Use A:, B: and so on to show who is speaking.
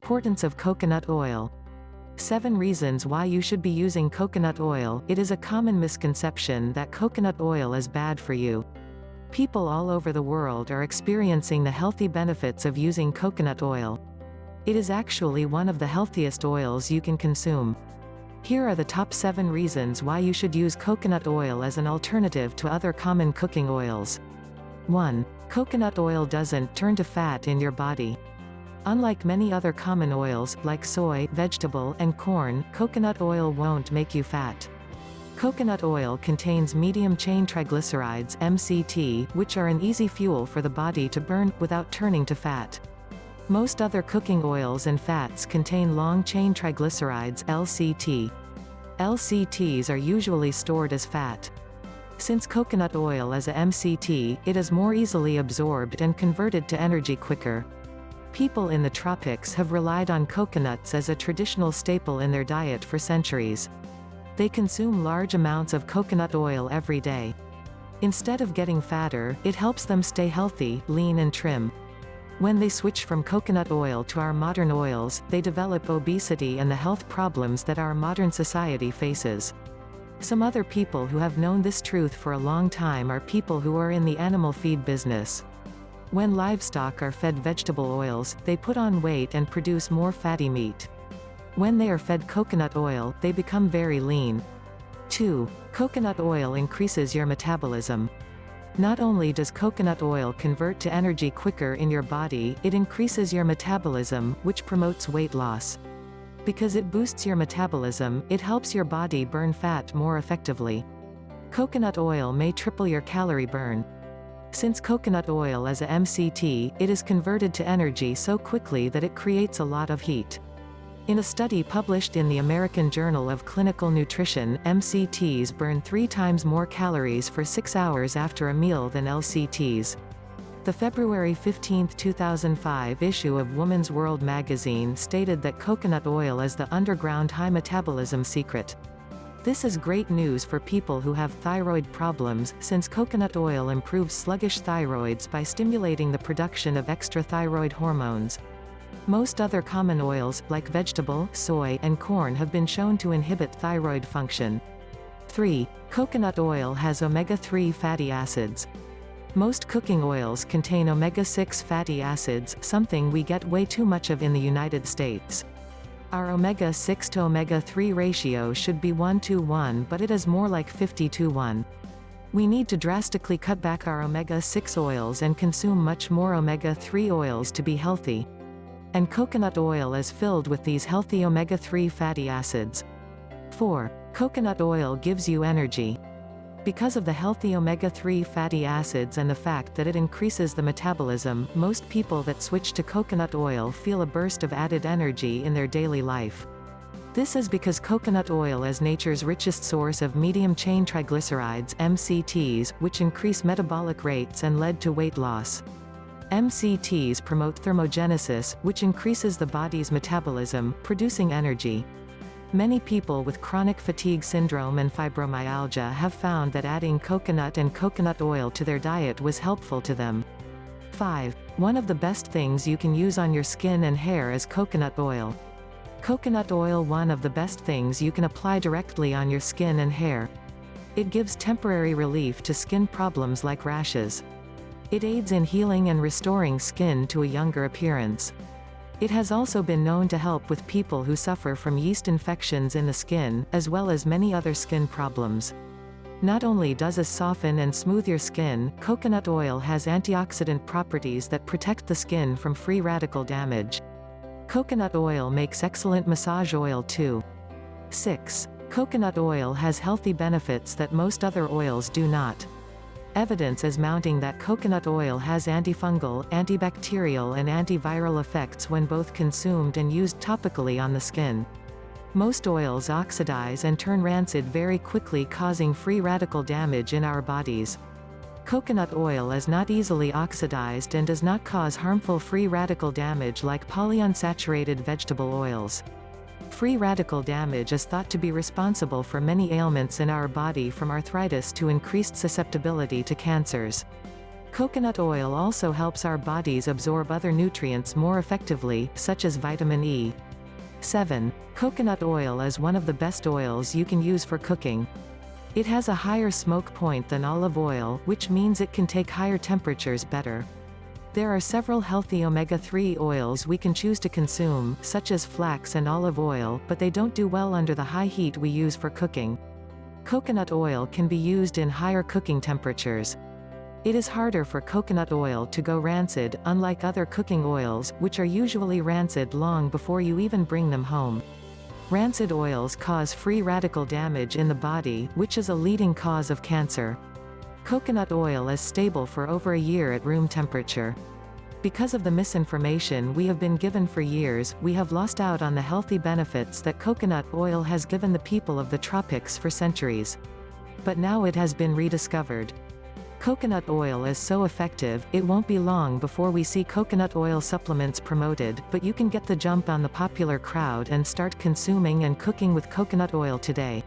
A: importance of coconut oil. 7 reasons why you should be using coconut oil. It is a common misconception that coconut oil is bad for you. People all over the world are experiencing the healthy benefits of using coconut oil. It is actually one of the healthiest oils you can consume. Here are the top 7 reasons why you should use coconut oil as an alternative to other common cooking oils. 1. Coconut oil doesn't turn to fat in your body. Unlike many other common oils, like soy, vegetable, and corn, coconut oil won't make you fat. Coconut oil contains medium-chain triglycerides (MCT), which are an easy fuel for the body to burn, without turning to fat. Most other cooking oils and fats contain long-chain triglycerides (LCT). LCTs are usually stored as fat. Since coconut oil is a MCT, it is more easily absorbed and converted to energy quicker. People in the tropics have relied on coconuts as a traditional staple in their diet for centuries. They consume large amounts of coconut oil every day. Instead of getting fatter, it helps them stay healthy, lean and trim. When they switch from coconut oil to our modern oils, they develop obesity and the health problems that our modern society faces. Some other people who have known this truth for a long time are people who are in the animal feed business. When livestock are fed vegetable oils, they put on weight and produce more fatty meat. When they are fed coconut oil, they become very lean. 2. Coconut oil increases your metabolism. Not only does coconut oil convert to energy quicker in your body, it increases your metabolism, which promotes weight loss. Because it boosts your metabolism, it helps your body burn fat more effectively. Coconut oil may triple your calorie burn. Since coconut oil is a MCT, it is converted to energy so quickly that it creates a lot of heat. In a study published in the American Journal of Clinical Nutrition, MCTs burn 3 times more calories for 6 hours after a meal than LCTs. The February 15, 2005 issue of Woman's World magazine stated that coconut oil is the underground high metabolism secret. This is great news for people who have thyroid problems, since coconut oil improves sluggish thyroids by stimulating the production of extra thyroid hormones. Most other common oils, like vegetable, soy, and corn, have been shown to inhibit thyroid function. 3. Coconut oil has omega-3 fatty acids. Most cooking oils contain omega-6 fatty acids, something we get way too much of in the United States. Our omega-6 to omega-3 ratio should be 1:1, but it is more like 50:1. We need to drastically cut back our omega-6 oils and consume much more omega-3 oils to be healthy. And coconut oil is filled with these healthy omega-3 fatty acids. 4. Coconut oil gives you energy. Because of the healthy omega-3 fatty acids and the fact that it increases the metabolism, most people that switch to coconut oil feel a burst of added energy in their daily life. This is because coconut oil is nature's richest source of medium-chain triglycerides (MCTs), which increase metabolic rates and led to weight loss. MCTs promote thermogenesis, which increases the body's metabolism, producing energy. Many people with chronic fatigue syndrome and fibromyalgia have found that adding coconut and coconut oil to their diet was helpful to them. 5. One of the best things you can use on your skin and hair is coconut oil. Coconut oil, one of the best things you can apply directly on your skin and hair. It gives temporary relief to skin problems like rashes. It aids in healing and restoring skin to a younger appearance. It has also been known to help with people who suffer from yeast infections in the skin, as well as many other skin problems. Not only does it soften and smooth your skin, coconut oil has antioxidant properties that protect the skin from free radical damage. Coconut oil makes excellent massage oil too. 6. Coconut oil has healthy benefits that most other oils do not. Evidence is mounting that coconut oil has antifungal, antibacterial and antiviral effects when both consumed and used topically on the skin. Most oils oxidize and turn rancid very quickly, causing free radical damage in our bodies. Coconut oil is not easily oxidized and does not cause harmful free radical damage like polyunsaturated vegetable oils. Free radical damage is thought to be responsible for many ailments in our body, from arthritis to increased susceptibility to cancers. Coconut oil also helps our bodies absorb other nutrients more effectively, such as vitamin E. 7. Coconut oil is one of the best oils you can use for cooking. It has a higher smoke point than olive oil, which means it can take higher temperatures better. There are several healthy omega-3 oils we can choose to consume, such as flax and olive oil, but they don't do well under the high heat we use for cooking. Coconut oil can be used in higher cooking temperatures. It is harder for coconut oil to go rancid, unlike other cooking oils, which are usually rancid long before you even bring them home. Rancid oils cause free radical damage in the body, which is a leading cause of cancer. Coconut oil is stable for over a year at room temperature. Because of the misinformation we have been given for years, we have lost out on the healthy benefits that coconut oil has given the people of the tropics for centuries. But now it has been rediscovered. Coconut oil is so effective, it won't be long before we see coconut oil supplements promoted, but you can get the jump on the popular crowd and start consuming and cooking with coconut oil today.